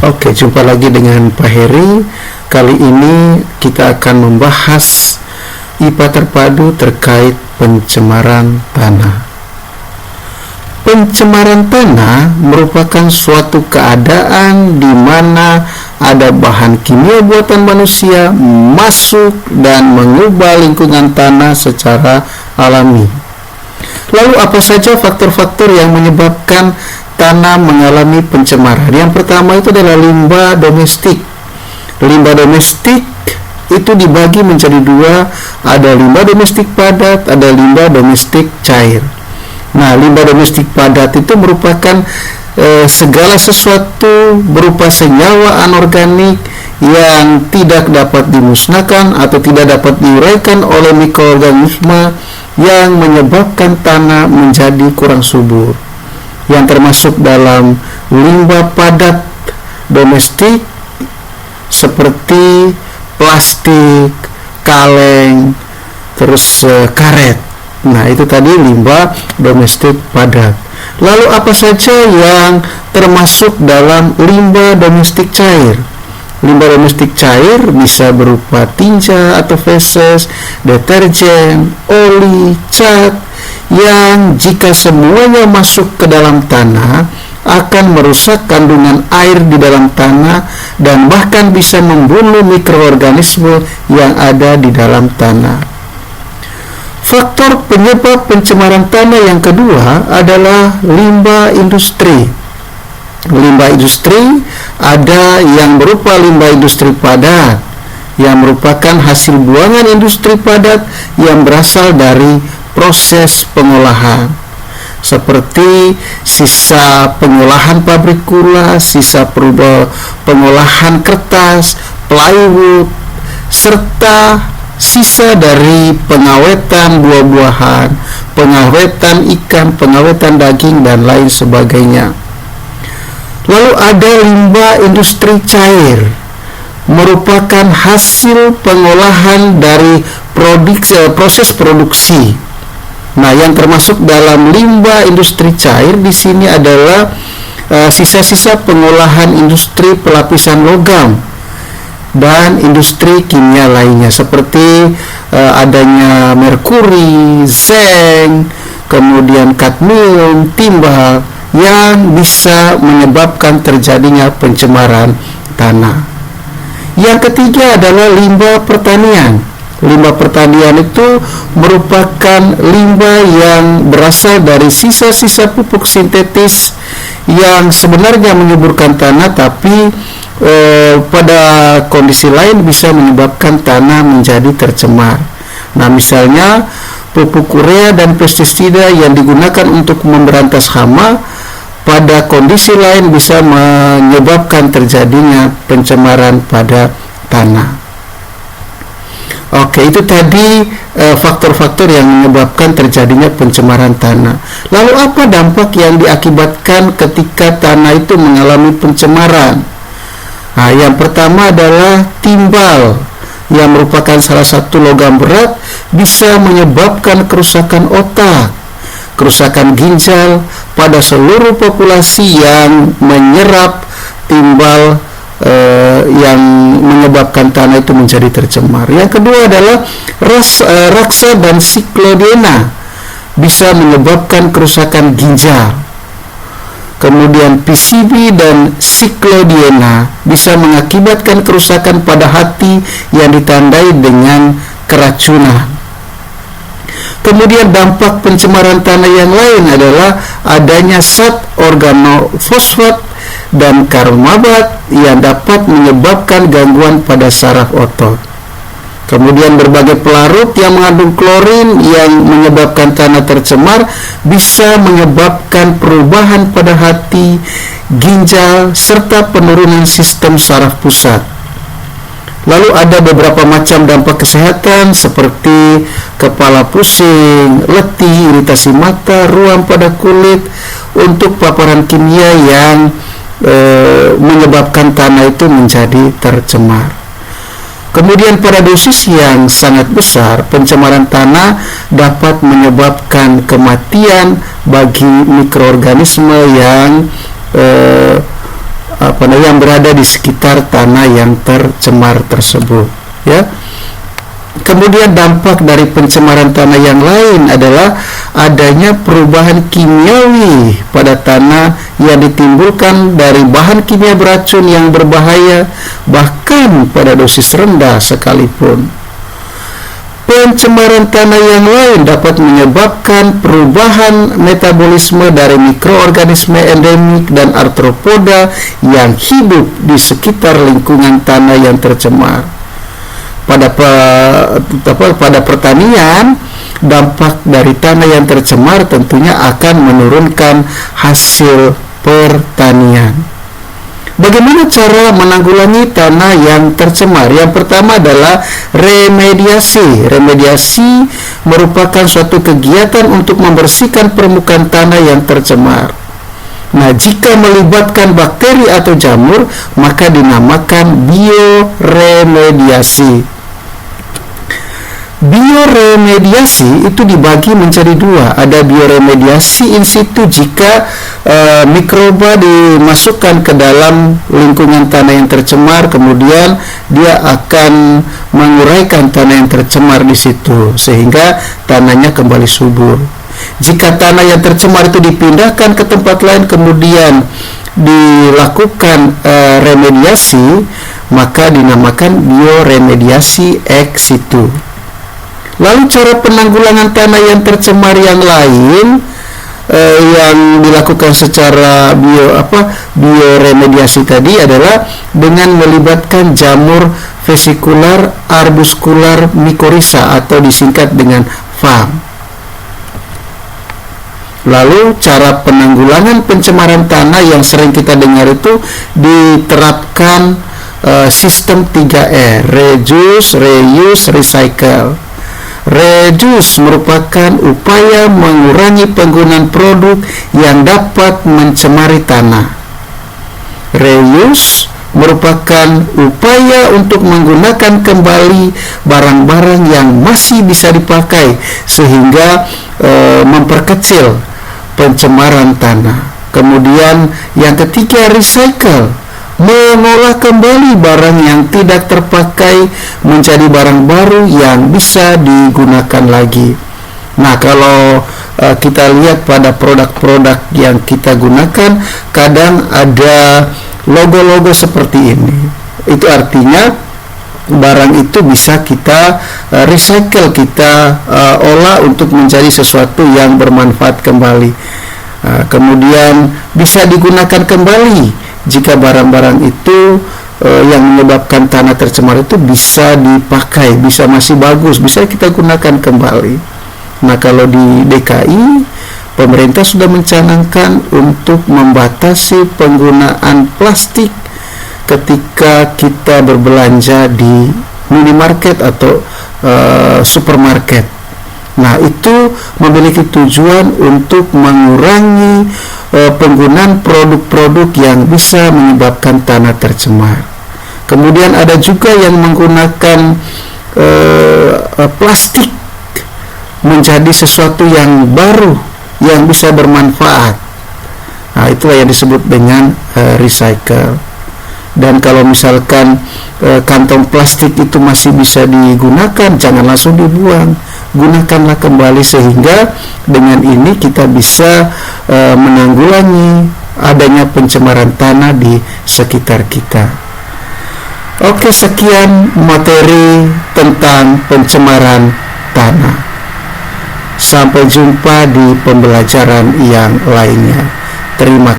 Oke, jumpa lagi dengan Pak Heri. Kali ini kita akan membahas IPA terpadu terkait pencemaran tanah. Pencemaran tanah merupakan suatu keadaan di mana ada bahan kimia buatan manusia masuk dan mengubah lingkungan tanah secara alami. Lalu apa saja faktor-faktor yang menyebabkan tanah mengalami pencemaran? Yang pertama itu adalah limbah domestik. Limbah domestik itu dibagi menjadi dua, ada limbah domestik padat, ada limbah domestik cair. Nah, limbah domestik padat itu merupakan segala sesuatu berupa senyawa anorganik yang tidak dapat dimusnahkan atau tidak dapat diuraikan oleh mikroorganisme yang menyebabkan tanah menjadi kurang subur. Yang termasuk dalam limbah padat domestik seperti plastik, kaleng, terus karet. Nah, itu tadi limbah domestik padat. Lalu apa saja yang termasuk dalam limbah domestik cair? Limbah domestik cair bisa berupa tinja atau feses, deterjen, oli, cat, yang jika semuanya masuk ke dalam tanah akan merusak kandungan air di dalam tanah dan bahkan bisa membunuh mikroorganisme yang ada di dalam tanah. Faktor penyebab pencemaran tanah yang kedua adalah limbah industri. Limbah industri ada yang berupa limbah industri padat, yang merupakan hasil buangan industri padat yang berasal dari proses pengolahan, seperti sisa pengolahan pabrik gula, sisa pengolahan kertas, plywood, serta sisa dari pengawetan buah-buahan, pengawetan ikan, pengawetan daging, dan lain sebagainya. Lalu ada limbah industri cair, merupakan hasil pengolahan dari proses produksi. Nah, yang termasuk dalam limbah industri cair di sini adalah sisa-sisa pengolahan industri pelapisan logam dan industri kimia lainnya, seperti adanya merkuri, zinc, kemudian kadmium, timbal, yang bisa menyebabkan terjadinya pencemaran tanah. Yang ketiga adalah limbah pertanian. Limbah pertanian itu merupakan limbah yang berasal dari sisa-sisa pupuk sintetis yang sebenarnya menyuburkan tanah, tapi pada kondisi lain bisa menyebabkan tanah menjadi tercemar. Nah, misalnya pupuk urea dan pestisida yang digunakan untuk memberantas hama pada kondisi lain bisa menyebabkan terjadinya pencemaran pada tanah. Oke, itu tadi faktor-faktor yang menyebabkan terjadinya pencemaran tanah. Lalu apa dampak yang diakibatkan ketika tanah itu mengalami pencemaran? Nah, yang pertama adalah timbal, yang merupakan salah satu logam berat, bisa menyebabkan kerusakan otak, kerusakan ginjal pada seluruh populasi yang menyerap timbal yang menyebabkan tanah itu menjadi tercemar. Yang kedua adalah raksa dan siklodiena, bisa menyebabkan kerusakan ginjal. Kemudian PCB dan siklodiena bisa mengakibatkan kerusakan pada hati yang ditandai dengan keracunan. Kemudian dampak pencemaran tanah yang lain adalah adanya zat organofosfat dan karmabat yang dapat menyebabkan gangguan pada saraf otot. Kemudian berbagai pelarut yang mengandung klorin yang menyebabkan tanah tercemar bisa menyebabkan perubahan pada hati, ginjal, serta penurunan sistem saraf pusat. Lalu ada beberapa macam dampak kesehatan seperti kepala pusing, letih, iritasi mata, ruam pada kulit untuk paparan kimia yang menyebabkan tanah itu menjadi tercemar. Kemudian pada dosis yang sangat besar, pencemaran tanah dapat menyebabkan kematian bagi mikroorganisme yang yang berada di sekitar tanah yang tercemar tersebut, ya. Kemudian dampak dari pencemaran tanah yang lain adalah adanya perubahan kimiawi pada tanah yang ditimbulkan dari bahan kimia beracun yang berbahaya bahkan pada dosis rendah sekalipun. Pencemaran tanah yang lain dapat menyebabkan perubahan metabolisme dari mikroorganisme endemik dan arthropoda yang hidup di sekitar lingkungan tanah yang tercemar. Pada pertanian, dampak dari tanah yang tercemar tentunya akan menurunkan hasil pertanian. Bagaimana cara menanggulangi tanah yang tercemar? Yang pertama adalah remediasi. Remediasi merupakan suatu kegiatan untuk membersihkan permukaan tanah yang tercemar. Nah, jika melibatkan bakteri atau jamur, maka dinamakan bioremediasi. Bioremediasi itu dibagi menjadi dua. Ada bioremediasi in situ jika mikroba dimasukkan ke dalam lingkungan tanah yang tercemar, kemudian dia akan menguraikan tanah yang tercemar di situ sehingga tanahnya kembali subur. Jika tanah yang tercemar itu dipindahkan ke tempat lain kemudian dilakukan remediasi, maka dinamakan bioremediasi ex situ. Lalu cara penanggulangan tanah yang tercemar yang lain yang dilakukan secara bioremediasi tadi adalah dengan melibatkan jamur vesikular arbuskular mycorrhiza atau disingkat dengan FAM. Lalu cara penanggulangan pencemaran tanah yang sering kita dengar itu diterapkan sistem 3R, reduce, reuse, recycle. Reduce merupakan upaya mengurangi penggunaan produk yang dapat mencemari tanah. Reuse merupakan upaya untuk menggunakan kembali barang-barang yang masih bisa dipakai sehingga memperkecil pencemaran tanah. Kemudian yang ketiga, recycle, mengolah kembali barang yang tidak terpakai menjadi barang baru yang bisa digunakan lagi. Nah, kalau kita lihat pada produk-produk yang kita gunakan, kadang ada logo-logo seperti ini. Itu artinya barang itu bisa kita recycle, kita olah untuk menjadi sesuatu yang bermanfaat kembali. Kemudian bisa digunakan kembali jika barang-barang itu yang menyebabkan tanah tercemar itu bisa dipakai, bisa masih bagus, bisa kita gunakan kembali. Nah, kalau di DKI, pemerintah sudah mencanangkan untuk membatasi penggunaan plastik ketika kita berbelanja di minimarket atau supermarket. Nah, itu memiliki tujuan untuk mengurangi penggunaan produk-produk yang bisa menyebabkan tanah tercemar. Kemudian ada juga yang menggunakan plastik menjadi sesuatu yang baru yang bisa bermanfaat. Nah, itulah yang disebut dengan recycle. Dan kalau misalkan kantong plastik itu masih bisa digunakan, jangan langsung dibuang, gunakanlah kembali sehingga dengan ini kita bisa menanggulangi adanya pencemaran tanah di sekitar kita. Oke, sekian materi tentang pencemaran tanah. Sampai jumpa di pembelajaran yang lainnya. Terima kasih.